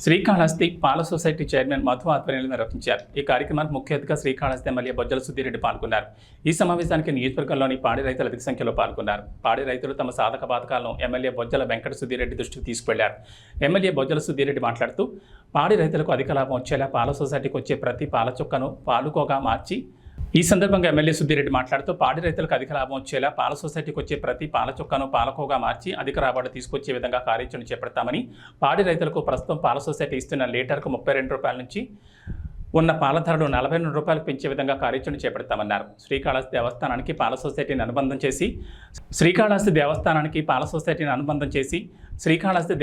శ్రీకాళహస్తి పాల society chairman Madhu ఆధ్వర్యంలో నిర్వహించారు. ఈ కార్యక్రమానికి ముఖ్య అతిథిగా శ్రీకాళహస్తి ఎమ్మెల్యే బొజ్జల సుధీరెడ్డి పాల్గొన్నారు. ఈ సమావేశానికి నియోజకవర్గంలోని పాడి రైతులు అధిక సంఖ్యలో పాల్గొన్నారు. పాడి రైతులు తమ సాధక బాధకాలను ఎమ్మెల్యే బొజ్జల వెంకట సుధీరెడ్డి దృష్టికి తీసుకువెళ్లారు. ఎమ్మెల్యే బొజ్జల సుధీరెడ్డి మాట్లాడుతూ పాడి రైతులకు అధిక లాభం వచ్చేలా పాల సొసైటీకి వచ్చే ప్రతి పాల చుక్కను పాలుకోగా మార్చి ఈ సందర్భంగా ఎమ్మెల్యే సుధీరెడ్డి మాట్లాడుతూ పాడి రైతులకు అధిక లాభం వచ్చేలా పాల సొసైటీకి వచ్చే ప్రతి పాల చుక్కను పాలకోగా మార్చి అధిక రాబడి తీసుకొచ్చే విధంగా కార్యాచరణ చేపడతామని, పాడి రైతులకు ప్రస్తుతం పాల సొసైటీ ఇస్తున్న లీటర్కు 32 రూపాయల నుంచి ఉన్న పాల ధరలు 42 రూపాయలకు పెంచే విధంగా కార్యాచరణ చేపడతామన్నారు. శ్రీకాళహస్తి దేవస్థానానికి పాల సొసైటీని అనుబంధం చేసి శ్రీకాళహస్తి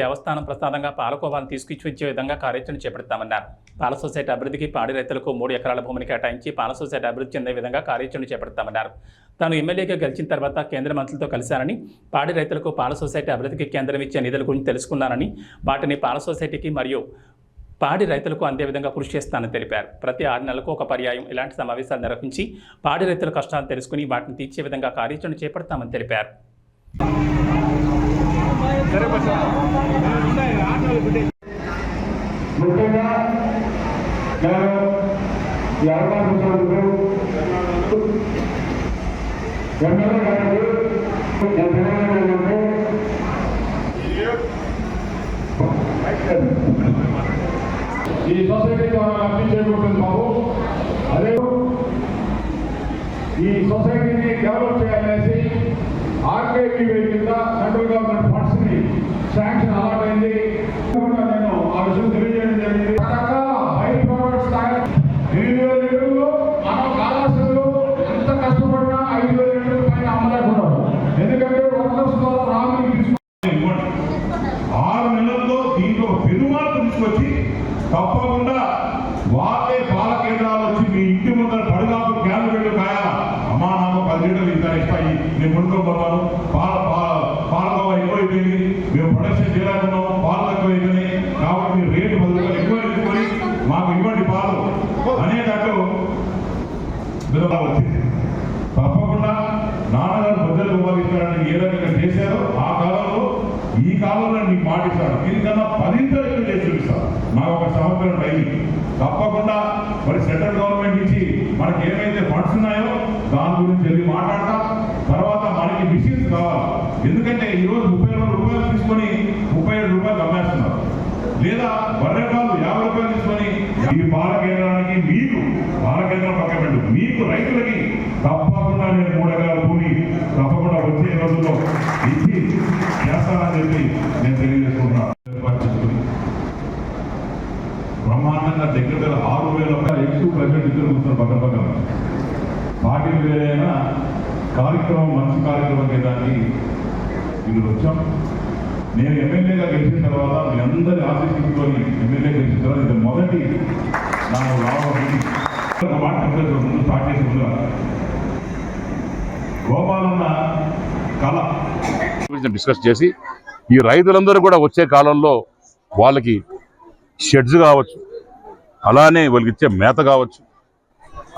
దేవస్థానం ప్రసాదంగా పాలకోవాలను తీసుకొచ్చే విధంగా కార్యాచరణ చేపడతామన్నారు. పాల సొసైటీ అభివృద్ధికి పాడి రైతులకు 3 ఎకరాల భూమిని కేటాయించి పాల సొసైటీ అభివృద్ధి చెందే విధంగా కార్యాచరణ చేపడతామన్నారు. తాను ఎమ్మెల్యేగా గెలిచిన తర్వాత కేంద్ర మంత్రులతో కలిశానని, పాడి రైతులకు పాల సొసైటీ అభివృద్ధికి కేంద్రం ఇచ్చే నిధుల గురించి తెలుసుకున్నానని, వాటిని పాల సొసైటీకి మరియు పాడి రైతులకు అందే విధంగా కృషి చేస్తానని తెలిపారు. ప్రతి 6 నెలలకు ఒక పర్యాయం ఇలాంటి సమావేశాలు నిర్వహించి పాడి రైతుల కష్టాలు తెలుసుకుని వాటిని తీర్చే విధంగా కార్యాచరణ చేపడతామని తెలిపారు. ఈ సొసైటీ ద్వారా లబ్ధి చేకూరుతుంది బాబు. అదే ఈ సొసైటీని డెవలప్ చేయాలనేసి ఆర్కేవీవై కింద సెంట్రల్ గవర్నమెంట్ ఫండ్స్ ని శాంక్షన్ అలాట్ అయింది. నేను ఆ విషయం తెలియజేయడం జరిగింది. బై ప్రొడక్ట్ స్థాయి 8,000 లీటర్లు మనం కాళహస్తిలో ఎంత కష్టపడినా 5,000 లీటర్ల పైన అమ్మలేకున్నాడు. ఎందుకంటే వర్కర్స్ ద్వారా రామిని తీసుకుని 6 నెలల్లో దీంట్లో పెనుమార్పు తీసుకొచ్చి తప్పకుండా వాళ్ళే పాల కేంద్రాలు వచ్చి మీ ఇంటి ముందర పడుగాపు క్యాన్లు పెట్టి కాయాలా. అమ్మా నాన్న 10 లీటర్లు ఇంకా ఇస్తాయి, నేను కొనుక్కోబోతాను, పాలకోవా ఎక్కువైపోయింది, మేము ప్రొడక్షన్ చేయలేకున్నాము, పాలు తక్కువైపోయినాయి, కాబట్టి మీరు రేటు 10 రూపాయలు ఎక్కువ తీసుకొని మాకు ఇవ్వండి పాలు అనేటట్టు వచ్చింది. తప్పకుండా నాన్నగారు బొజ్జలు ఉపయోగిస్తారని ఏ రకంగా చేశారో ఆ కాలంలో ఈ కాలంలో నీకు మాటిస్తాడు, దీనికన్నా 10 ఎక్కువ చేసి చూపిస్తాడు. మాకు ఒక సంవత్సరం టైం తప్పకుండా మరి సెంట్రల్ గవర్నమెంట్ నుంచి మనకి ఏమైతే ఫండ్స్ ఉన్నాయో దాని గురించి వెళ్ళి మాట్లాడతాం. తర్వాత మనకి మిషన్స్ కావాలి. ఎందుకంటే ఈరోజు 32 రూపాయలు తీసుకొని 37 రూపాయలు అమ్మేస్తున్నారు. లేదా బర్రెపాలు 50 రూపాయలు తీసుకొని ఈ పాల కేంద్రానికి మీకు పాల కేంద్రం పక్క పెట్టు, మీకు రైతులకి తప్పకుండా నేను 3 ఎకరాల భూమి తప్పకుండా వచ్చే రోజుల్లో ఇచ్చి చేస్తానని చెప్పి నేను తెలియజేసుకుంటున్నాను. బ్రహ్మాండంగా దగ్గర 6,000 ఎక్కువ ప్రజెంట్ ఇద్దరు కూర్చున్నారు పక్కన పక్కన. పార్టీలు వేరైనా కార్యక్రమం మంచి కార్యక్రమం చేయడానికి ఇది వచ్చాం. నేను ఎమ్మెల్యేగా గెలిచిన తర్వాత మీ అందరి ఆశీస్సుకొని ఎమ్మెల్యే గెలిచిన తర్వాత ఇది మొదటి నాకు రావడం మాట ముందు స్టార్ట్ చేసి ముందు గోపాలన్న కళ డిస్కస్ చేసి ఈ రైతులందరూ కూడా వచ్చే కాలంలో వాళ్ళకి షెడ్స్ కావచ్చు, అలానే వాళ్ళకి ఇచ్చే మేత కావచ్చు,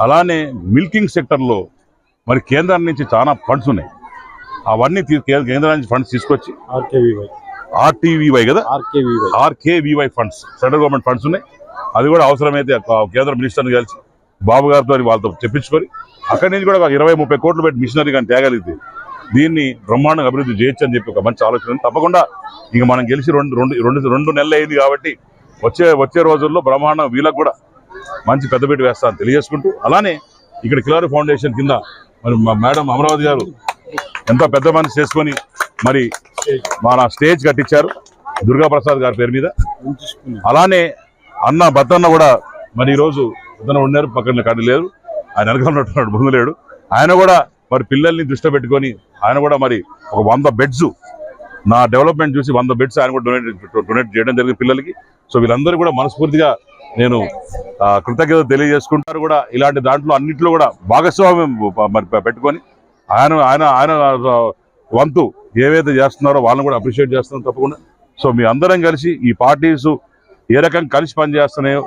అలానే మిల్కింగ్ సెక్టర్లో మరి కేంద్రం నుంచి చాలా ఫండ్స్ ఉన్నాయి. అవన్నీ కేంద్రం నుంచి ఫండ్స్ తీసుకొచ్చి ఆర్టీవీవై కదా RKVY funds central government funds ఉన్నాయి. అది కూడా అవసరమైతే కేంద్ర మినిస్టర్ని కలిసి బాబు గారితో వాళ్ళతో తెప్పించుకొని అక్కడి నుంచి కూడా 20-30 కోట్లు పెట్టి మిషనరీ కానీ తేగలిగితే దీన్ని బ్రహ్మాండంగా అభివృద్ధి చేయొచ్చు అని చెప్పి ఒక మంచి ఆలోచన. తప్పకుండా ఇంక మనం గెలిచి రెండు నెలలు అయింది కాబట్టి వచ్చే రోజుల్లో బ్రహ్మాండం వీళ్ళకు కూడా మంచి పెద్దపీట వేస్తానని తెలియజేసుకుంటూ, అలానే ఇక్కడ కిలారి ఫౌండేషన్ కింద మరి మా మేడం అమరావతి గారు ఎంతో పెద్ద మనసు చేసుకొని మరి మన స్టేజ్ కట్టించారు దుర్గాప్రసాద్ గారి పేరు మీద. అలానే అన్న బద్దన్న కూడా మరి ఈరోజు ఇతను ఉన్నారు, పక్కన కట్ట లేదు, ఆయన వెనకాలన్నట్టున్నాడు, ముందు లేడు. ఆయన కూడా మరి పిల్లల్ని దృష్టిలో పెట్టుకొని ఆయన కూడా మరి ఒక 100 బెడ్స్ నా డెవలప్మెంట్ చూసి 100 బెడ్స్ ఆయన కూడా డొనేట్ చేయడం జరిగింది పిల్లలకి. సో వీళ్ళందరూ కూడా మనస్ఫూర్తిగా నేను కృతజ్ఞత తెలియజేసుకుంటారు. కూడా ఇలాంటి దాంట్లో అన్నింటిలో కూడా భాగస్వామ్యం మరి పెట్టుకొని ఆయన వంతు ఏవైతే చేస్తున్నారో వాళ్ళని కూడా అప్రిషియేట్ చేస్తున్నాం తప్పకుండా. సో మీ అందరం కలిసి ఈ పార్టీస్ ఏ రకంగా కలిసి పనిచేస్తున్నాయో